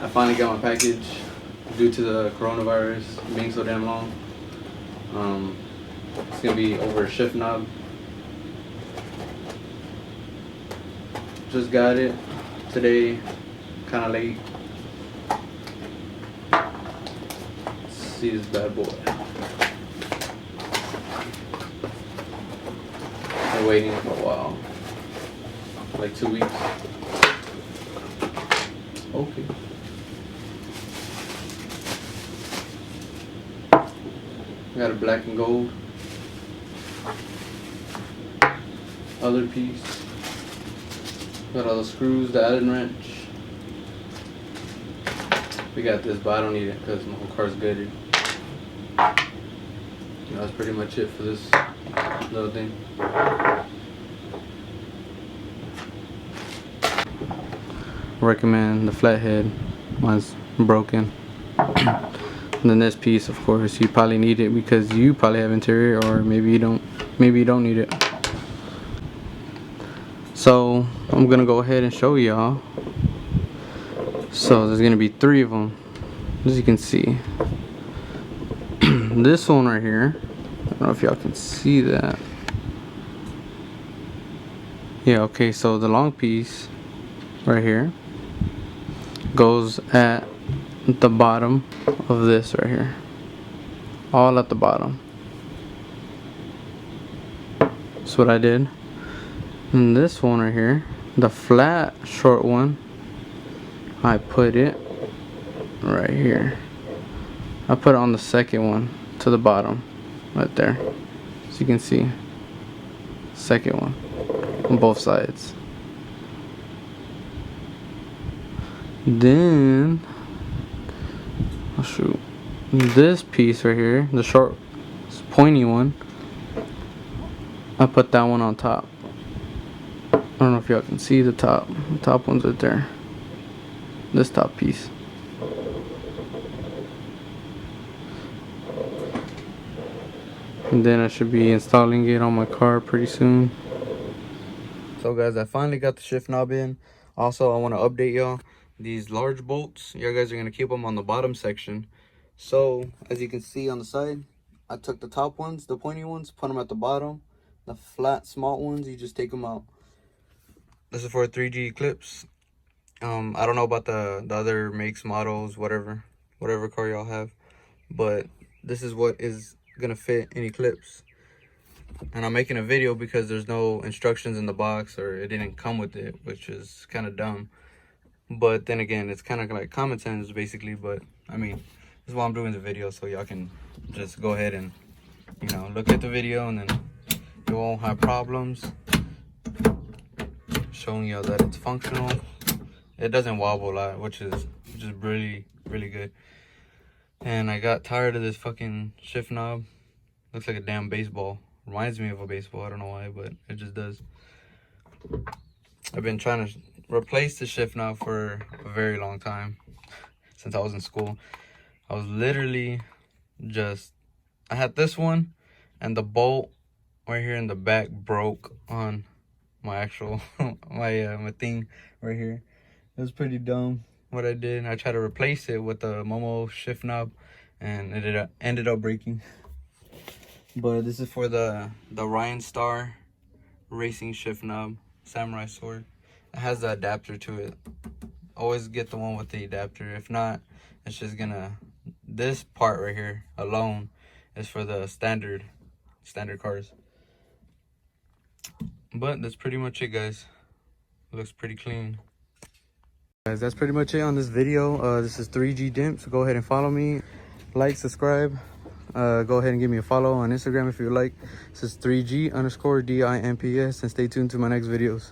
I finally got my package due to the coronavirus being so damn long. It's gonna be over a shift knob. Just got it today, kind of late. Let's see this bad boy. Been waiting for a while, like 2 weeks. Okay. Got a black and gold. Other piece. Got all the screws, the Allen wrench. We got this, but I don't need it because my whole car's gutted. That's pretty much it for this little thing. Recommend the flathead. Mine's broken. And then this piece, of course, you probably need it because you probably have interior, or maybe you don't. Maybe you don't need it. So I'm gonna go ahead and show y'all. So there's gonna be 3 of them, as you can see. This one right here, I don't know if y'all can see that. Yeah, okay, so the long piece right here goes at the bottom of this right here, all at the bottom. That's what I did. And this one right here, the flat short one, I put it right here. I put it on the second one to the bottom right there, so you can see second one on both sides. Then I'll shoot this piece right here, the short pointy one, I put that one on top. I don't know if y'all can see the top one's right there, this top piece. And then I should be installing it on my car pretty soon. So guys, I finally got the shift knob in. Also, I want to update y'all. These large bolts, you guys are going to keep them on the bottom section. So as you can see on the side, I took the top ones, the pointy ones, put them at the bottom. The flat small ones, you just take them out. This is for a 3G Eclipse. I don't know about the other makes, models, whatever car y'all have, but this is what is gonna fit in Eclipse. And I'm making a video because there's no instructions in the box, or it didn't come with it, which is kind of dumb. But then again, it's kind of like common sense basically. But I mean, this is why I'm doing the video, so y'all can just go ahead and, you know, look at the video, and then you won't have problems. Showing y'all that it's functional. It doesn't wobble a lot, which is really good. And I got tired of this fucking shift knob. Looks like a damn baseball. Reminds me of a baseball. I don't know why, but it just does. I've been trying to replace the shift knob for a very long time, since I was in school. I was literally I had this one, and the bolt right here in the back broke on my actual my thing right here. It was pretty dumb what I did. I tried to replace it with the Momo shift knob, and it ended up breaking. But this is for the Ryan Star racing shift knob, samurai sword. It has the adapter to it. Always get the one with the adapter. If not, it's just gonna, this part right here alone is for the standard cars. But that's pretty much it, guys. It looks pretty clean. Guys, that's pretty much it on this video. This is 3G Dimps. So go ahead and follow me, like, subscribe. Go ahead and give me a follow on Instagram if you like. This is 3G_DIMPS, and stay tuned to my next videos.